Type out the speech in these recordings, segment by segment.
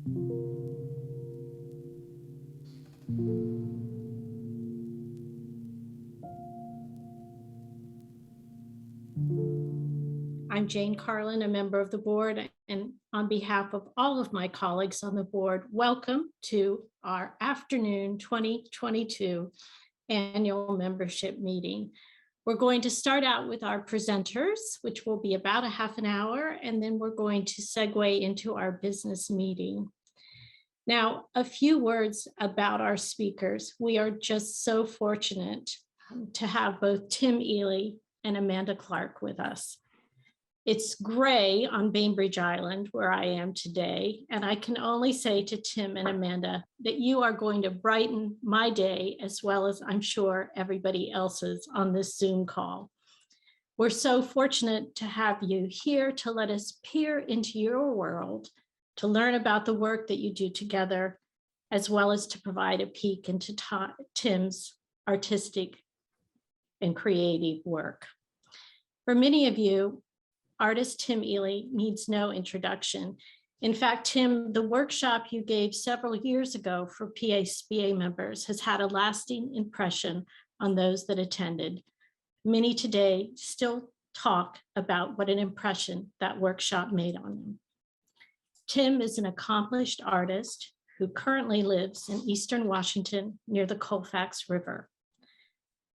I'm Jane Carlin, a member of the board, and on behalf of all of my colleagues on the board, welcome to our afternoon 2022 annual membership meeting. We're going to start out with our presenters, which will be about a half an hour, and then we're going to segue into our business meeting. Now, a few words about our speakers. We are just so fortunate to have both Tim Ely and Amanda Clark with us. It's gray on Bainbridge Island where I am today, and I can only say to Tim and Amanda that you are going to brighten my day as well as I'm sure everybody else's on this Zoom call. We're so fortunate to have you here to let us peer into your world, to learn about the work that you do together, as well as to provide a peek into Tim's artistic and creative work. For many of you, artist Tim Ely needs no introduction. In fact, Tim, the workshop you gave several years ago for PSBA members has had a lasting impression on those that attended. Many today still talk about what an impression that workshop made on them. Tim is an accomplished artist who currently lives in Eastern Washington near the Colfax River.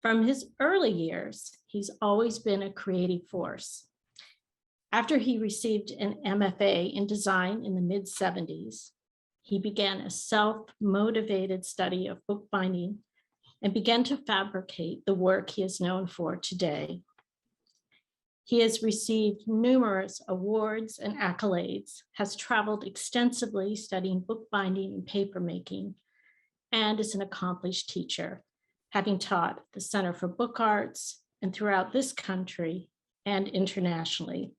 From his early years, he's always been a creative force. After he received an MFA in design in the mid-70s, he began a self-motivated study of bookbinding and began to fabricate the work he is known for today. He has received numerous awards and accolades, has traveled extensively studying bookbinding and papermaking, and is an accomplished teacher, having taught at the Center for Book Arts and throughout this country and internationally.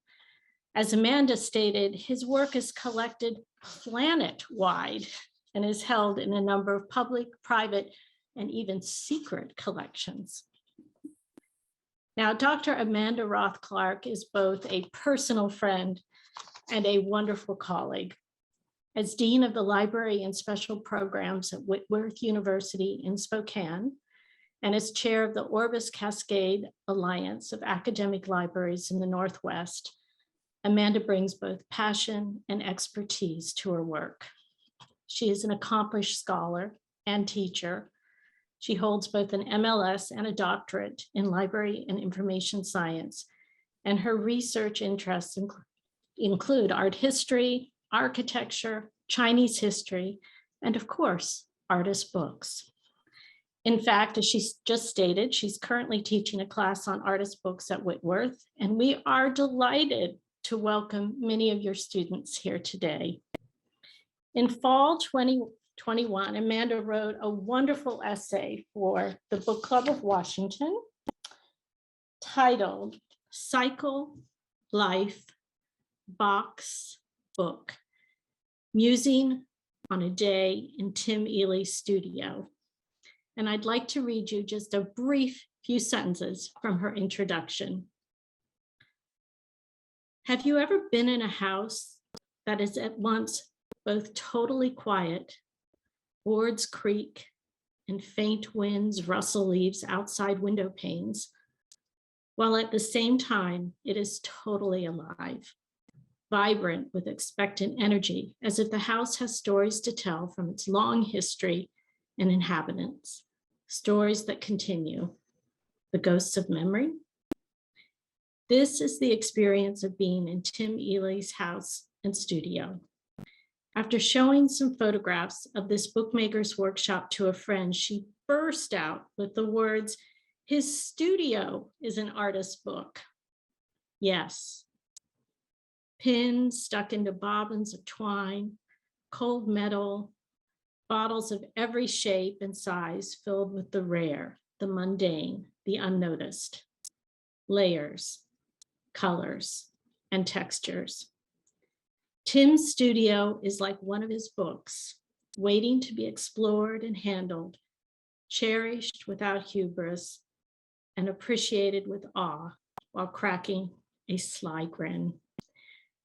As Amanda stated, his work is collected planet-wide and is held in a number of public, private, and even secret collections. Now, Dr. Amanda Roth Clark is both a personal friend and a wonderful colleague. As Dean of the Library and Special Programs at Whitworth University in Spokane, and as chair of the Orbis Cascade Alliance of Academic Libraries in the Northwest, Amanda brings both passion and expertise to her work. She is an accomplished scholar and teacher. She holds both an MLS and a doctorate in library and information science, and her research interests include art history, architecture, Chinese history, and of course, artist books. In fact, as she just stated, she's currently teaching a class on artist books at Whitworth, and we are delighted to welcome many of your students here today. In fall 2021, Amanda wrote a wonderful essay for the Book Club of Washington titled Cycle, Life, Box, Book, Musing on a Day in Tim Ely's Studio. And I'd like to read you just a brief few sentences from her introduction. Have you ever been in a house that is at once both totally quiet, boards creak, and faint winds rustle leaves outside window panes, while at the same time it is totally alive, vibrant with expectant energy, as if the house has stories to tell from its long history and inhabitants, stories that continue, the ghosts of memory? This is the experience of being in Tim Ely's house and studio. After showing some photographs of this bookmaker's workshop to a friend, she burst out with the words, "His studio is an artist's book." Yes. Pins stuck into bobbins of twine, cold metal, bottles of every shape and size filled with the rare, the mundane, the unnoticed, layers, colors, and textures. Tim's studio is like one of his books, waiting to be explored and handled, cherished without hubris, and appreciated with awe while cracking a sly grin.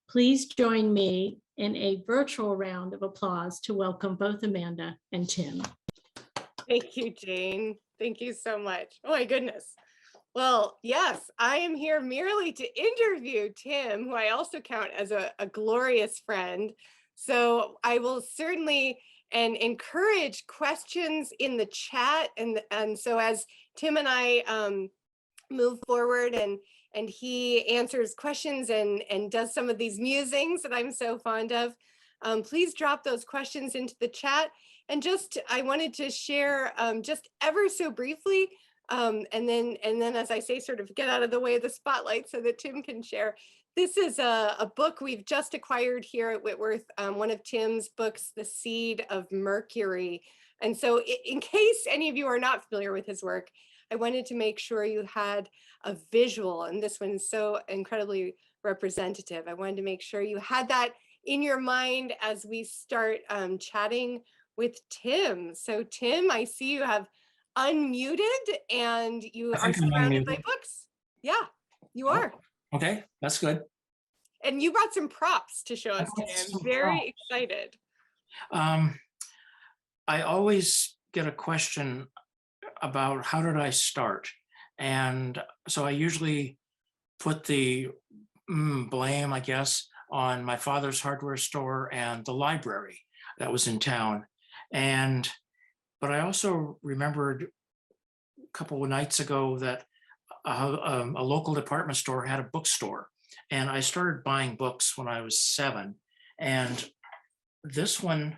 Please join me in a virtual round of applause to welcome both Amanda and Tim. Thank you, Jane. Thank you so much. Oh my goodness. Well, yes, I am here merely to interview Tim, who I also count as a glorious friend. So I will certainly and encourage questions in the chat. And so as Tim and I move forward and he answers questions and does some of these musings that I'm so fond of, please drop those questions into the chat. And just, I wanted to share just ever so briefly, and then as I say, sort of get out of the way of the spotlight so that Tim can share. This is a book we've just acquired here at Whitworth, one of Tim's books, The Seed of Mercury. And so in case any of you are not familiar with his work, I wanted to make sure you had a visual, and this one's so incredibly representative. I wanted to make sure you had that in your mind as we start chatting with Tim. So Tim, I see you have unmuted and you are surrounded by books. Yeah, you are. Okay, that's good. And you brought some props to show us today. I'm very excited. I always get a question about how did I start? And so I usually put the blame, I guess, on my father's hardware store and the library that was in town. But I also remembered a couple of nights ago that a local department store had a bookstore, and I started buying books when I was 7. And this one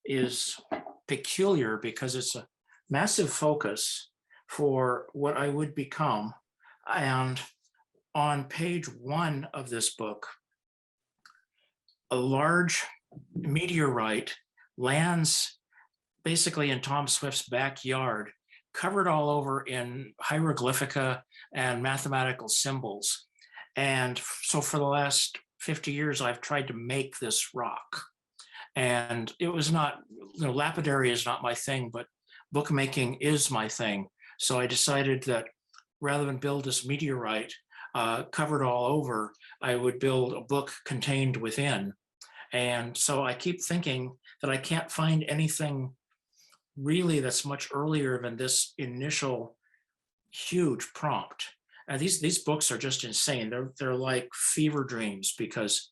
is peculiar because it's a massive focus for what I would become. And on page 1 of this book, a large meteorite lands basically in Tom Swift's backyard, covered all over in hieroglyphica and mathematical symbols. And so for the last 50 years, I've tried to make this rock. And it was not, lapidary is not my thing, but bookmaking is my thing. So I decided that rather than build this meteorite covered all over, I would build a book contained within. And so I keep thinking that I can't find anything really that's much earlier than this initial huge prompt. And these books are just insane. They're like fever dreams because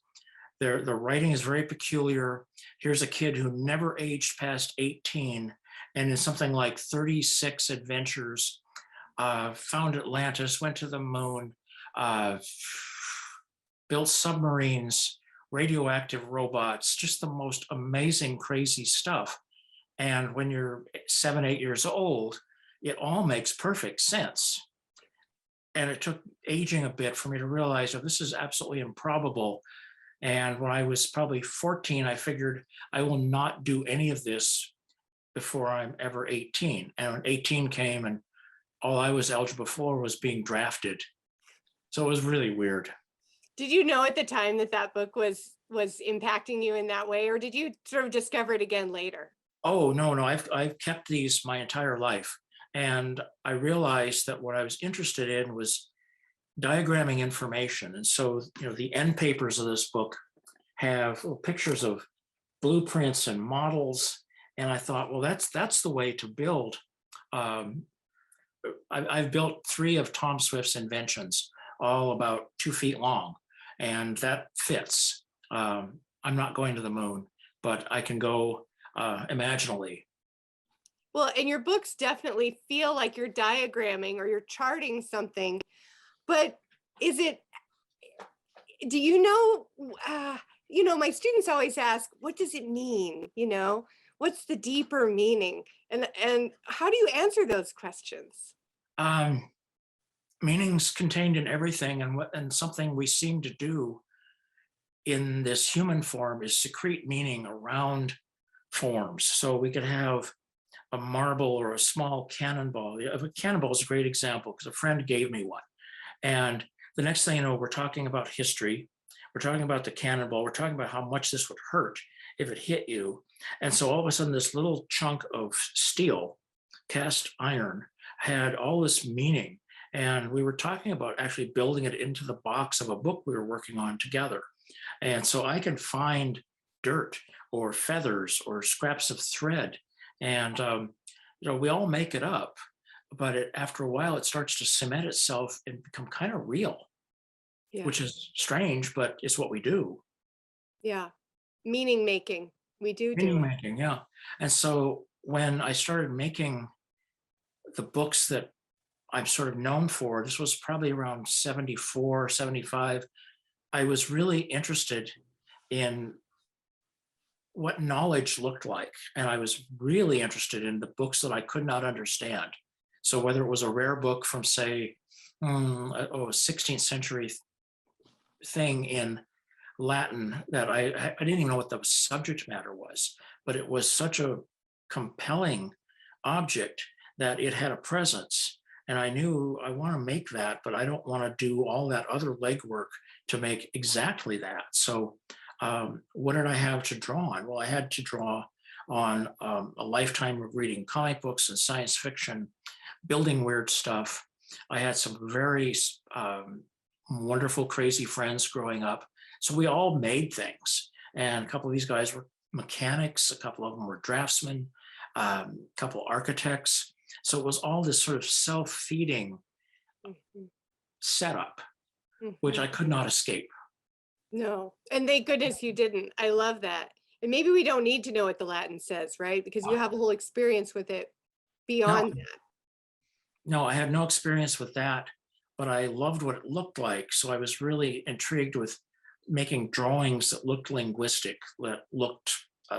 the writing is very peculiar. Here's a kid who never aged past 18 and in something like 36 adventures, found Atlantis, went to the moon, built submarines, radioactive robots, just the most amazing, crazy stuff. And when you're 7, 8 years old, it all makes perfect sense. And it took aging a bit for me to realize, oh, this is absolutely improbable. And when I was probably 14, I figured I will not do any of this before I'm ever 18. And when 18 came and all I was eligible for was being drafted. So it was really weird. Did you know at the time that that book was impacting you in that way, or did you sort of discover it again later? Oh, no, I've kept these my entire life. And I realized that what I was interested in was diagramming information. And so, the end papers of this book have pictures of blueprints and models. And I thought, well, that's the way to build. I've built 3 of Tom Swift's inventions, all about 2 feet long, and that fits. I'm not going to the moon, but I can go imaginally. Well, and your books definitely feel like you're diagramming or you're charting something, but do you know, my students always ask, what does it mean? What's the deeper meaning? And how do you answer those questions? Meaning's contained in everything, and something we seem to do in this human form is secrete meaning around forms. So we could have a marble or a small cannonball. A cannonball is a great example because a friend gave me one. And the next thing you know, we're talking about history. We're talking about the cannonball. We're talking about how much this would hurt if it hit you. And so all of a sudden, this little chunk of steel, cast iron, had all this meaning. And we were talking about actually building it into the box of a book we were working on together. And so I can find dirt or feathers or scraps of thread. And, we all make it up, but after a while, it starts to cement itself and become kind of real, Yeah. which is strange, but it's what we do. Yeah. Meaning making. We do Meaning it. making, yeah. And so when I started making the books that I'm sort of known for, this was probably around 74, 75. I was really interested in what knowledge looked like. And I was really interested in the books that I could not understand. So whether it was a rare book from, say, a 16th century thing in Latin that I didn't even know what the subject matter was, but it was such a compelling object that it had a presence. And I knew I want to make that, but I don't want to do all that other legwork to make exactly that. So, what did I have to draw on? Well, I had to draw on a lifetime of reading comic books and science fiction, building weird stuff. I had some very wonderful, crazy friends growing up. So we all made things. And a couple of these guys were mechanics, a couple of them were draftsmen, a couple architects. So it was all this sort of self-feeding Mhm. setup, which Mhm. I could not escape. No. And thank goodness you didn't. I love that. And maybe we don't need to know what the Latin says, right? Because you have a whole experience with it No, beyond that. no, I had no experience with that, but I loved what it looked like. So I was really intrigued with making drawings that looked linguistic, that looked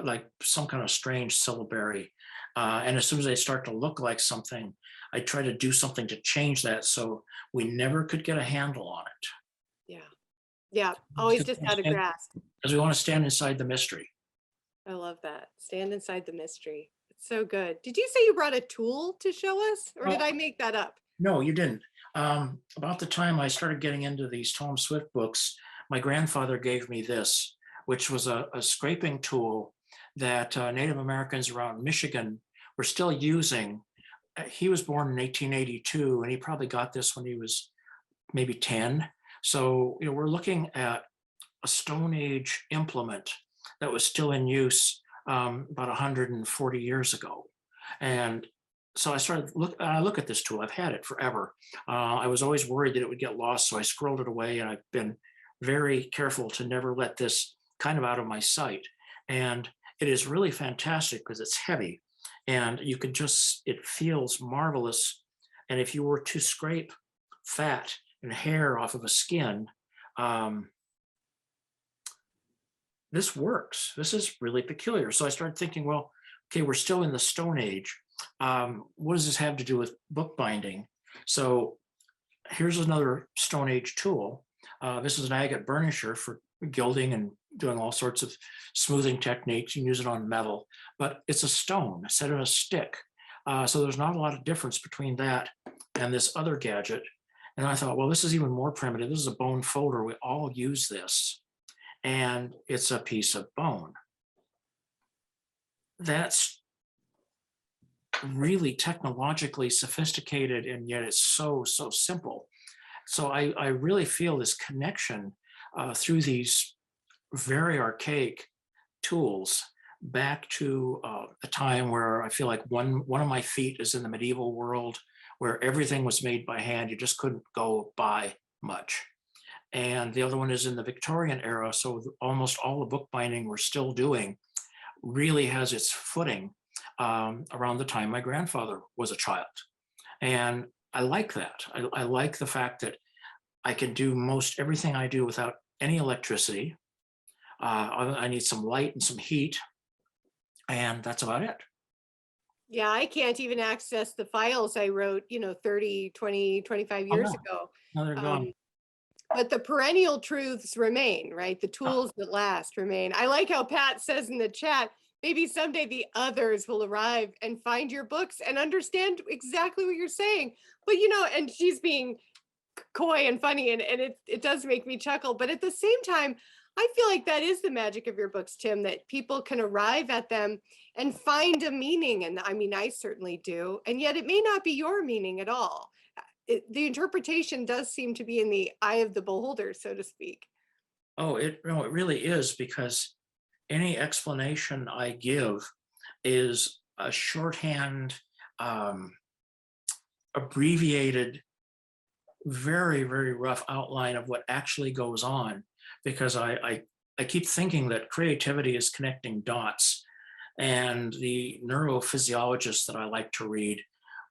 like some kind of strange syllabary. And as soon as they start to look like something, I try to do something to change that so we never could get a handle on it. Yeah. Yeah. Always just out of grasp. Because we want to stand inside the mystery. I love that. Stand inside the mystery. It's so good. Did you say you brought a tool to show us, or did Well, I make that up? no, you didn't. About the time I started getting into these Tom Swift books, my grandfather gave me this, which was a scraping tool that Native Americans around Michigan were still using. He was born in 1882, and he probably got this when he was maybe 10. So, we're looking at a Stone Age implement that was still in use about 140 years ago. And so I look at this tool. I've had it forever. I was always worried that it would get lost, so I squirreled it away, and I've been very careful to never let this kind of out of my sight. And it is really fantastic because it's heavy, and you can just it feels marvelous. And if you were to scrape fat and hair off of a skin, um, this works. This is really peculiar. So I started thinking, well, okay, we're still in the Stone Age. What does this have to do with bookbinding? So here's another Stone Age tool. This is an agate burnisher for gilding and doing all sorts of smoothing techniques. You can use it on metal, but it's a stone set in a stick. So there's not a lot of difference between that and this other gadget. And I thought, well, this is even more primitive. This is a bone folder. We all use this, and it's a piece of bone. That's really technologically sophisticated, and yet it's so simple. So I really feel this connection through these very archaic tools back to a time where I feel like one of my feet is in the medieval world, where everything was made by hand. You just couldn't go buy much. And the other one is in the Victorian era. So almost all the bookbinding we're still doing really has its footing around the time my grandfather was a child. And I like that. I like the fact that I can do most everything I do without any electricity. I need some light and some heat, and that's about it. Yeah, I can't even access the files I wrote, 30, 20, 25 Oh, years no, ago. no, they're gone. But the perennial truths remain, right? The Oh, tools that last remain. I like how Pat says in the chat, maybe someday the others will arrive and find your books and understand exactly what you're saying. But and she's being coy and funny, and it does make me chuckle. But at the same time, I feel like that is the magic of your books, Tim, that people can arrive at them and find a meaning. And I mean, I certainly do. And yet it may not be your meaning at all. The interpretation does seem to be in the eye of the beholder, so to speak. Oh, no, it really is, because any explanation I give is a shorthand, um, abbreviated, very, very rough outline of what actually goes on, because I keep thinking that creativity is connecting dots, and the neurophysiologists that I like to read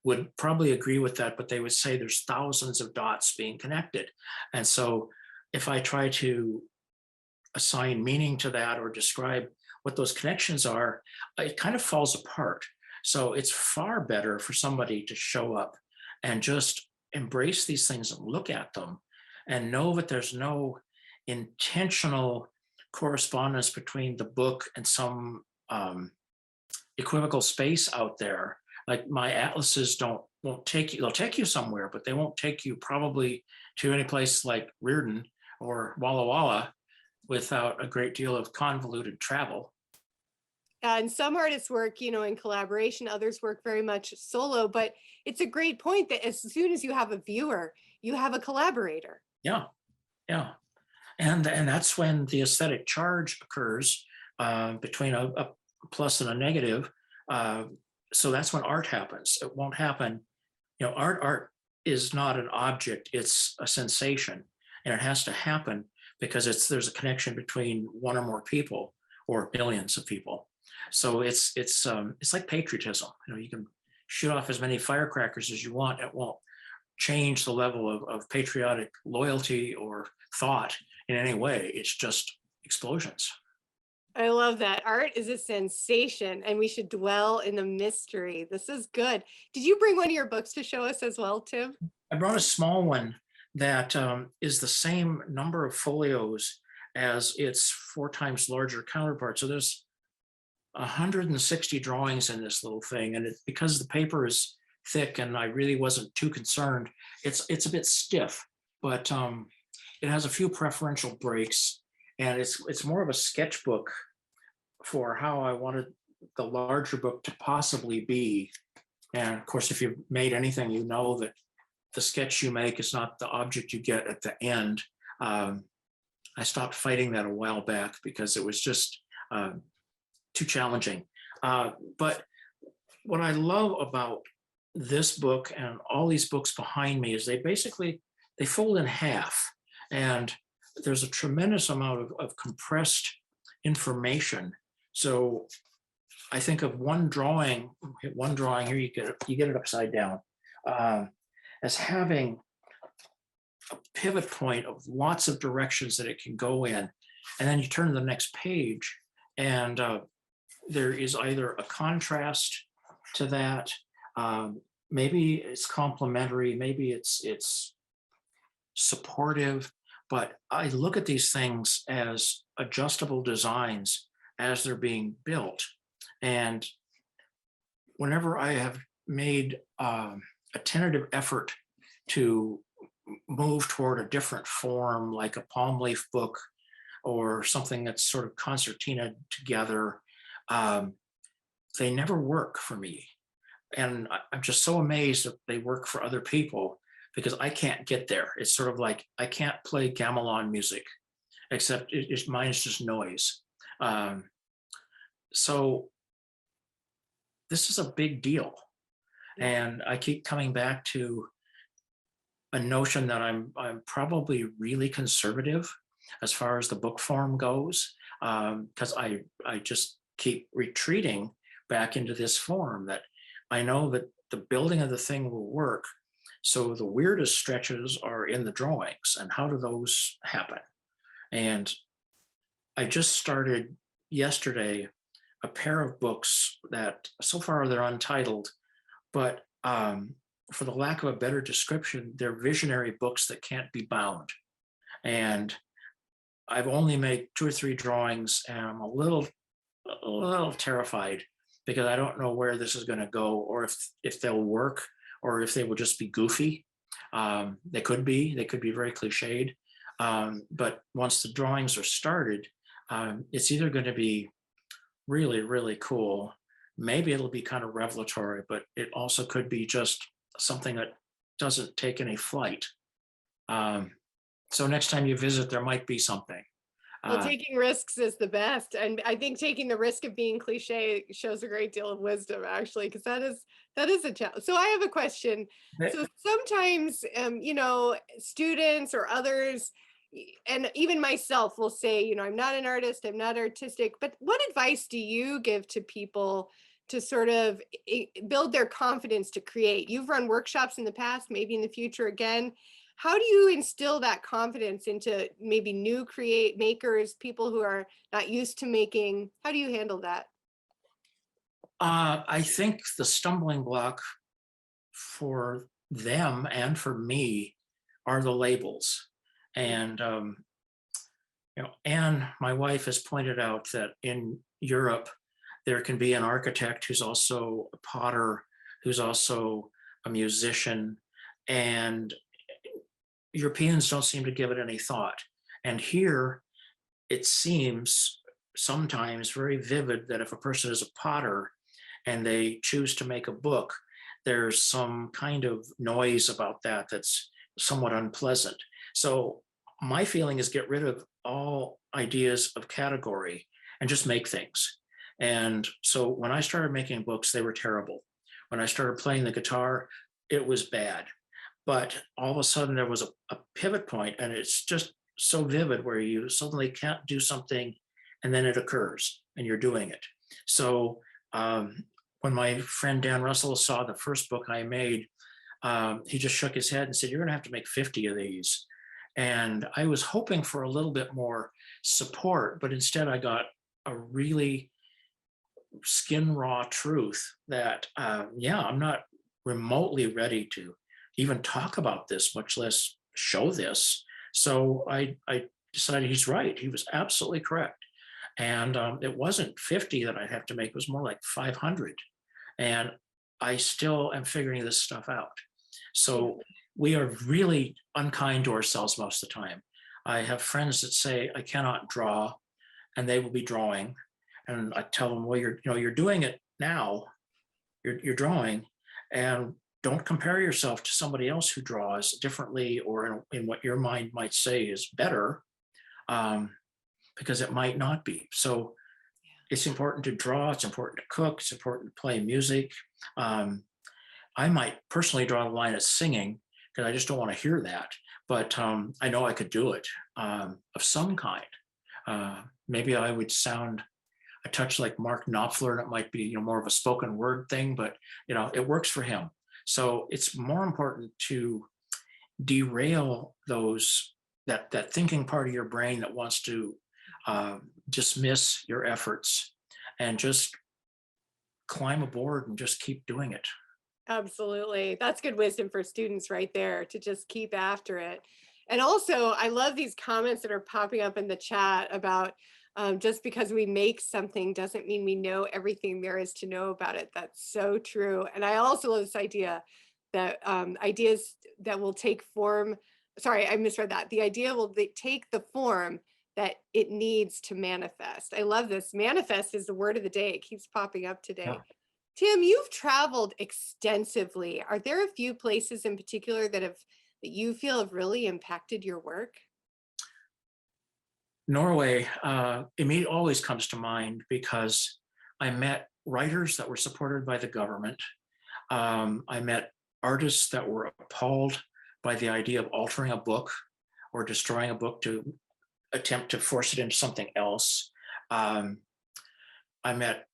would probably agree with that, but they would say there's thousands of dots being connected. And so if I try to assign meaning to that or describe what those connections are, it kind of falls apart. So it's far better for somebody to show up and just embrace these things and look at them and know that there's no intentional correspondence between the book and some equivocal space out there. Like my atlases won't take you, they'll take you somewhere, but they won't take you probably to any place like Reardon or Walla Walla without a great deal of convoluted travel. And some artists work, in collaboration, others work very much solo, but it's a great point that as soon as you have a viewer, you have a collaborator. Yeah, yeah. And that's when the aesthetic charge occurs between a plus and a negative. So that's when art happens. It won't happen. Art is not an object, it's a sensation. And it has to happen because there's a connection between one or more people or billions of people. So it's like patriotism. You can shoot off as many firecrackers as you want. It won't change the level of patriotic loyalty or thought in any way. It's just explosions. I love that. Art is a sensation, and we should dwell in the mystery. This is good. Did you bring one of your books to show us as well, Tim? I brought a small one that is the same number of folios as its 4 times larger counterpart. So there's 160 drawings in this little thing, and because the paper is thick and I really wasn't too concerned, it's a bit stiff, but it has a few preferential breaks, and it's more of a sketchbook for how I wanted the larger book to possibly be. And of course, if you've made anything, you know that the sketch you make is not the object you get at the end. I stopped fighting that a while back because it was just too challenging. But what I love about this book and all these books behind me is they fold in half, and there's a tremendous amount of compressed information. So I think of one drawing here, you get it upside down, as having a pivot point of lots of directions that it can go in. And then you turn to the next page, and there is either a contrast to that, maybe it's complementary, maybe it's supportive, but I look at these things as adjustable designs as they're being built. And whenever I have made a tentative effort to move toward a different form, like a palm leaf book or something that's sort of concertina together, they never work for me. And I'm just so amazed that they work for other people, because I can't get there. It's sort of like I can't play gamelan music, except mine is just noise. So this is a big deal. And I keep coming back to a notion that I'm probably really conservative as far as the book form goes, because I just keep retreating back into this form that I know that the building of the thing will work. So the weirdest stretches are in the drawings, and how do those happen? And I just started yesterday a pair of books that so far they're untitled, but for the lack of a better description, they're visionary books that can't be bound. And I've only made 2 or 3 drawings, and I'm a little terrified because I don't know where this is going to go, or if they'll work, or if they will just be goofy. They could be very cliched. But once the drawings are started, it's either going to be really, really cool. Maybe it'll be kind of revelatory, but it also could be just something that doesn't take any flight. So next time you visit, there might be something. Well, taking risks is the best. And I think taking the risk of being cliche shows a great deal of wisdom, actually, because that is a challenge. So I have a question. So sometimes, students or others, and even myself will say, I'm not an artist, I'm not artistic, but what advice do you give to people to sort of build their confidence to create? You've run workshops in the past, maybe in the future again. How do you instill that confidence into maybe new create makers, people who are not used to making? How do you handle that? I think the stumbling block for them and for me are the labels. And, Anne, my wife, has pointed out that in Europe, there can be an architect who's also a potter, who's also a musician, and Europeans don't seem to give it any thought. And here, it seems sometimes very vivid that if a person is a potter and they choose to make a book, there's some kind of noise about that that's somewhat unpleasant. So my feeling is get rid of all ideas of category and just make things. And so when I started making books, they were terrible. When I started playing the guitar, it was bad. But all of a sudden there was a pivot point, and it's just so vivid where you suddenly can't do something and then it occurs and you're doing it. So when my friend Dan Russell saw the first book I made, he just shook his head and said, "You're going to have to make 50 of these." And I was hoping for a little bit more support, but instead I got a really skin raw truth that, yeah, I'm not remotely ready to even talk about this, much less show this. So I decided he's right. He was absolutely correct. And it wasn't 50 that I'd have to make, it was more like 500. And I still am figuring this stuff out. So we are really unkind to ourselves most of the time. I have friends that say, I cannot draw, and they will be drawing. And I tell them, well, you're doing it now, you're drawing, and don't compare yourself to somebody else who draws differently or in what your mind might say is better, because it might not be. So it's important to draw, it's important to cook, it's important to play music. I might personally draw the line of singing because I just don't want to hear that. But I know I could do it of some kind. Maybe I would sound a touch like Mark Knopfler, and it might be more of a spoken word thing, but it works for him. So it's more important to derail that thinking part of your brain that wants to dismiss your efforts and just climb aboard and just keep doing it. Absolutely. That's good wisdom for students right there, to just keep after it. And also, I love these comments that are popping up in the chat about just because we make something doesn't mean we know everything there is to know about it. That's so true. And I also love this idea that ideas that will take form, sorry, I misread that. The idea will take the form that it needs to manifest. I love this. Manifest is the word of the day. It keeps popping up today. Yeah. Tim, you've traveled extensively. Are there a few places in particular that you feel have really impacted your work? Norway immediately always comes to mind because I met writers that were supported by the government. I met artists that were appalled by the idea of altering a book or destroying a book to attempt to force it into something else. I met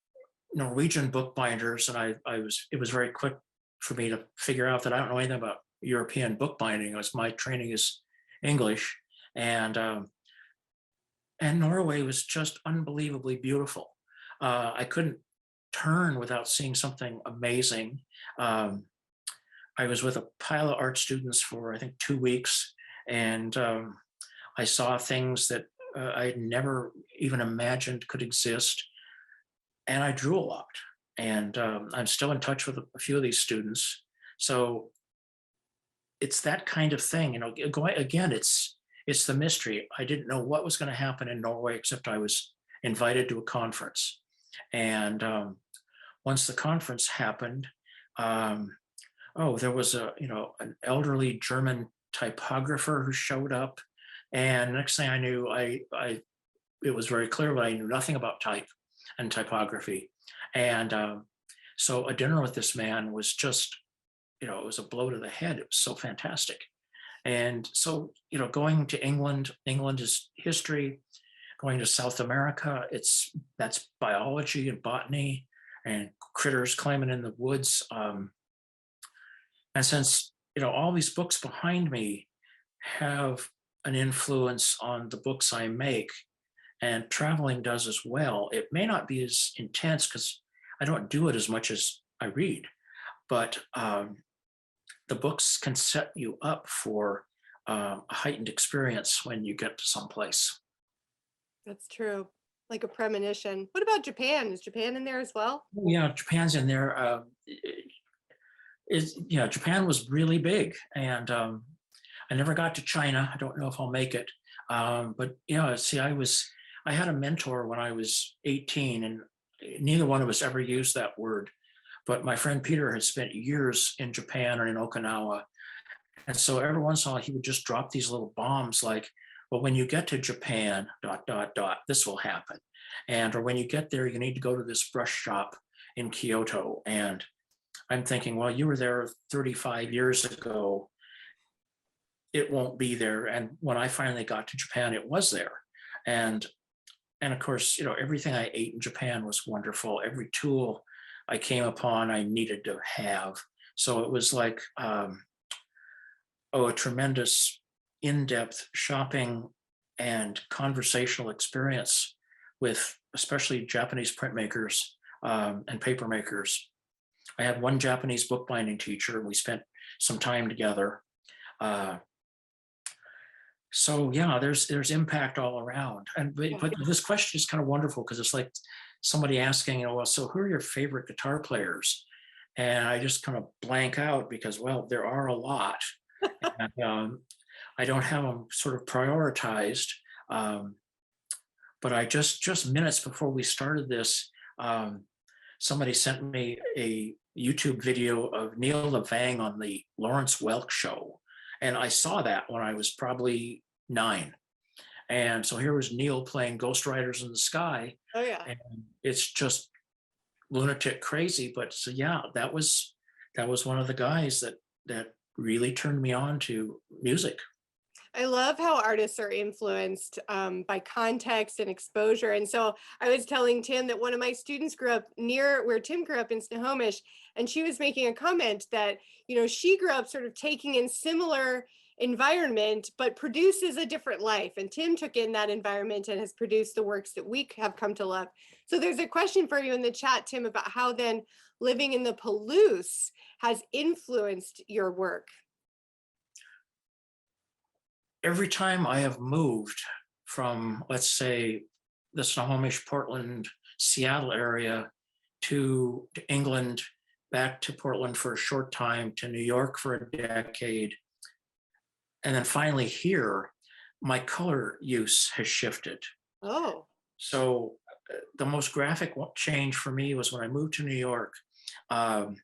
Norwegian bookbinders, and it was very quick for me to figure out that I don't know anything about European bookbinding, as my training is English. And Norway was just unbelievably beautiful. I couldn't turn without seeing something amazing. I was with a pile of art students for, I think, 2 weeks, and I saw things that I had never even imagined could exist. And I drew a lot. And I'm still in touch with a few of these students. So it's that kind of thing, going again, it's the mystery. I didn't know what was going to happen in Norway, except I was invited to a conference. And once the conference happened, there was an elderly German typographer who showed up. And next thing I knew, I it was very clear, but I knew nothing about type and typography. And so a dinner with this man was just, it was a blow to the head. It was so fantastic. And so, going to England, England is history. Going to South America, that's biology and botany and critters climbing in the woods. And since, all these books behind me have an influence on the books I make, and traveling does as well, it may not be as intense because I don't do it as much as I read, but the books can set you up for a heightened experience when you get to someplace. That's true. Like a premonition. What about Japan? Is Japan in there as well? Oh, yeah, Japan's in there. Japan was really big, and I never got to China. I don't know if I'll make it. But see, I had a mentor when I was 18, and neither one of us ever used that word. But my friend Peter had spent years in Japan or in Okinawa. And so every once in a while, he would just drop these little bombs like, well, when you get to Japan, ... this will happen. Or when you get there, you need to go to this brush shop in Kyoto. And I'm thinking, well, you were there 35 years ago. It won't be there. And when I finally got to Japan, it was there. And of course, everything I ate in Japan was wonderful. Every tool I came upon, I needed to have. So it was like, a tremendous in-depth shopping and conversational experience with especially Japanese printmakers and paper makers. I had one Japanese bookbinding teacher, and we spent some time together. So yeah, there's impact all around. But this question is kind of wonderful because it's like somebody asking, well, so who are your favorite guitar players? And I just kind of blank out because, well, there are a lot. And, I don't have them sort of prioritized. But I just minutes before we started this, somebody sent me a YouTube video of Neil LeVang on the Lawrence Welk show. And I saw that when I was probably 9. And so here was Neil playing Ghost Riders in the Sky. Oh yeah. And it's just lunatic crazy. But so yeah, that was one of the guys that really turned me on to music. I love how artists are influenced by context and exposure. And so I was telling Tim that one of my students grew up near where Tim grew up in Snohomish, and she was making a comment that, she grew up sort of taking in similar environment, but produces a different life. And Tim took in that environment and has produced the works that we have come to love. So there's a question for you in the chat, Tim, about how then living in the Palouse has influenced your work. Every time I have moved from, let's say, the Snohomish, Portland, Seattle area to England, back to Portland for a short time, to New York for a decade, and then finally here, my color use has shifted. Oh. So the most graphic change for me was when I moved to New York. Of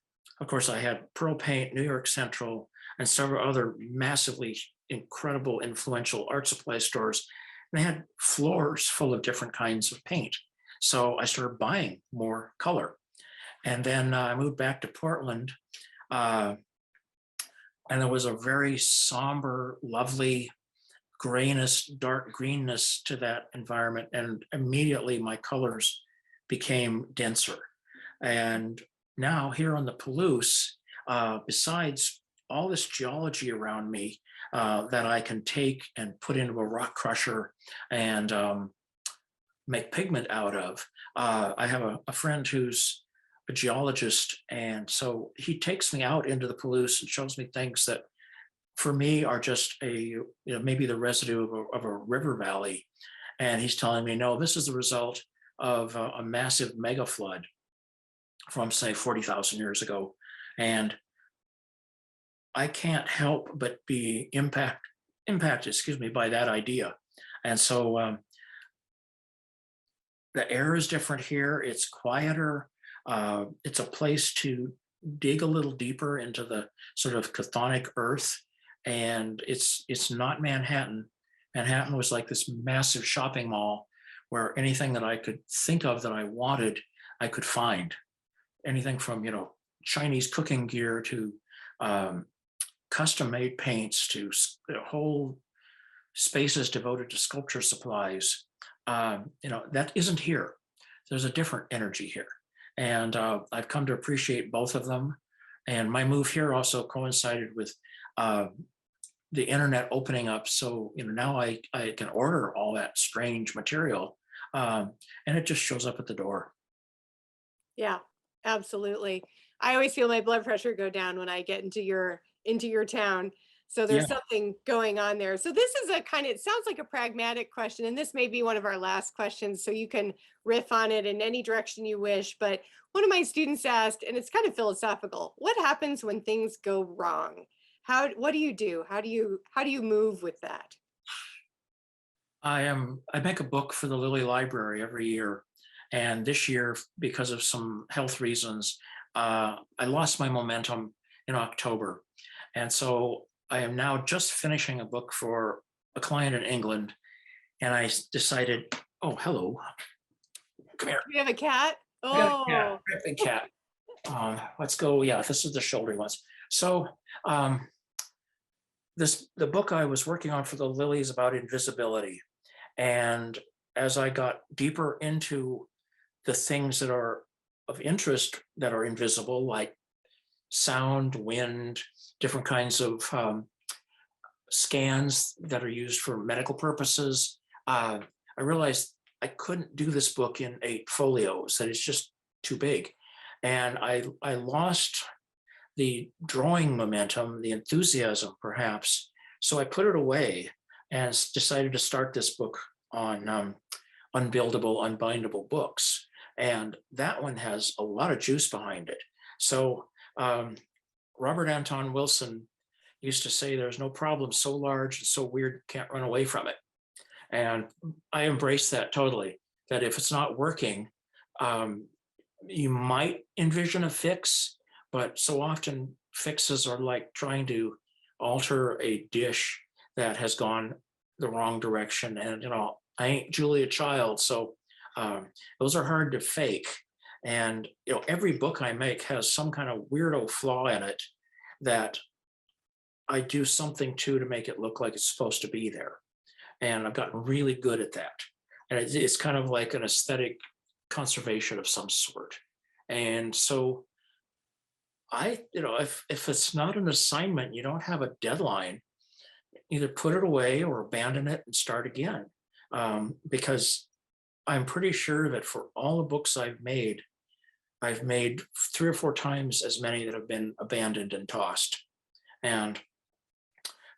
course, I had Pearl Paint, New York Central, and several other massively incredible, influential art supply stores. And they had floors full of different kinds of paint. So I started buying more color. And then I moved back to Portland. And there was a very somber, lovely grayness, dark greenness to that environment. And immediately my colors became denser. And now here on the Palouse, besides all this geology around me that I can take and put into a rock crusher and make pigment out of, I have a friend who's a geologist, and so he takes me out into the Palouse and shows me things that for me are just maybe the residue of a river valley. And he's telling me, no, this is the result of a massive mega flood from, say, 40,000 years ago. And I can't help but be impacted by that idea. And so the air is different here. It's quieter. It's a place to dig a little deeper into the sort of chthonic earth. And it's not Manhattan. Manhattan was like this massive shopping mall where anything that I could think of that I wanted, I could find. Anything from, Chinese cooking gear to custom made paints to whole spaces devoted to sculpture supplies. That isn't here. There's a different energy here. And I've come to appreciate both of them. And my move here also coincided with the internet opening up. So, now I can order all that strange material and it just shows up at the door. Yeah, absolutely. I always feel my blood pressure go down when I get into your town. So Yeah. there's something going on there. So this is it sounds like a pragmatic question, and this may be one of our last questions, so you can riff on it in any direction you wish. But one of my students asked, and it's kind of philosophical, what happens when things go wrong? What do you do? How do you move with that? I make a book for the Lilly Library every year. And this year, because of some health reasons, I lost my momentum in October. And so I am now just finishing a book for a client in England. And I decided, oh, hello, come here. Do you have a cat? I got a cat, Oh, a big cat. Let's go. Yeah, this is the shoulder ones. So the book I was working on for the Lilly is about invisibility. And as I got deeper into the things that are of interest that are invisible, like sound, wind, different kinds of scans that are used for medical purposes, I realized I couldn't do this book in 8 folios, that it's just too big. And I lost the drawing momentum, the enthusiasm perhaps. So I put it away and decided to start this book on unbuildable, unbindable books. And that one has a lot of juice behind it. So Robert Anton Wilson used to say there's no problem so large and so weird you can't run away from it. And I embrace that totally, that if it's not working, you might envision a fix, but so often fixes are like trying to alter a dish that has gone the wrong direction. And, I ain't Julia Child, so those are hard to fake. And, every book I make has some kind of weirdo flaw in it that I do something to make it look like it's supposed to be there. And I've gotten really good at that. And it's kind of like an aesthetic conservation of some sort. And so if it's not an assignment, you don't have a deadline, either put it away or abandon it and start again. Because I'm pretty sure that for all the books I've made 3 or 4 times as many that have been abandoned and tossed. And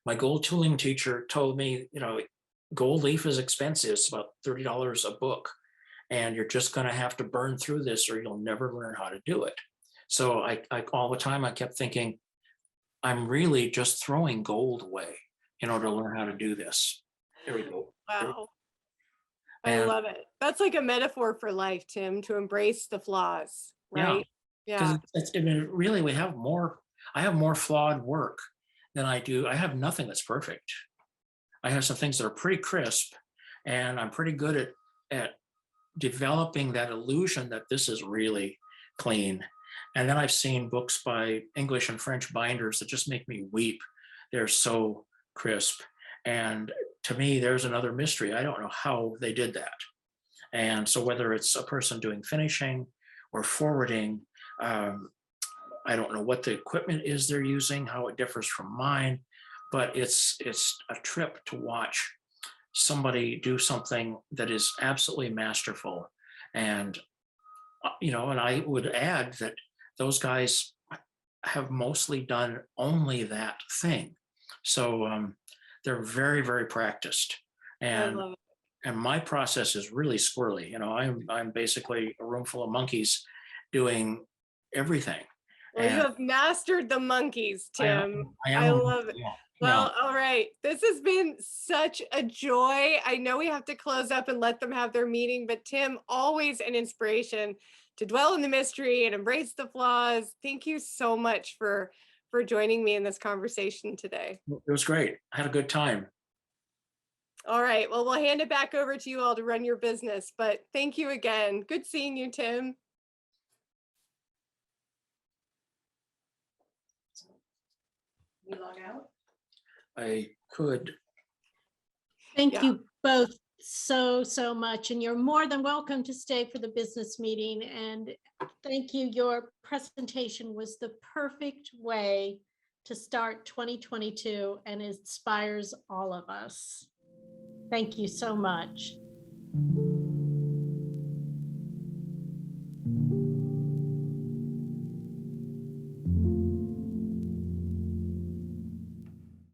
my gold tooling teacher told me, gold leaf is expensive. It's about $30 a book. And you're just going to have to burn through this or you'll never learn how to do it. So I all the time I kept thinking, I'm really just throwing gold away in order to learn how to do this. Here we go. wow. I love it. That's like a metaphor for life, Tim, to embrace the flaws, right? Yeah. Because really, I have more flawed work than I do. I have nothing that's perfect. I have some things that are pretty crisp, and I'm pretty good at developing that illusion that this is really clean. And then I've seen books by English and French binders that just make me weep. They're so crisp. And to me, there's another mystery. I don't know how they did that. And so whether it's a person doing finishing or forwarding, I don't know what the equipment is they're using, how it differs from mine, but it's a trip to watch somebody do something that is absolutely masterful. And, and I would add that those guys have mostly done only that thing. So they're very, very practiced. And my process is really squirrely. I'm basically a room full of monkeys doing everything. Well, you have mastered the monkeys, Tim. I love it. Yeah. Well, all right. This has been such a joy. I know we have to close up and let them have their meeting, but Tim, always an inspiration to dwell in the mystery and embrace the flaws. Thank you so much for joining me in this conversation today. It was great. I had a good time. All right, well, we'll hand it back over to you all to run your business, but thank you again. Good seeing you, Tim. We log out? I could. Thank Yeah. you both so much, and you're more than welcome to stay for the business meeting. And thank you. Your presentation was the perfect way to start 2022 and inspires all of us. Thank you so much.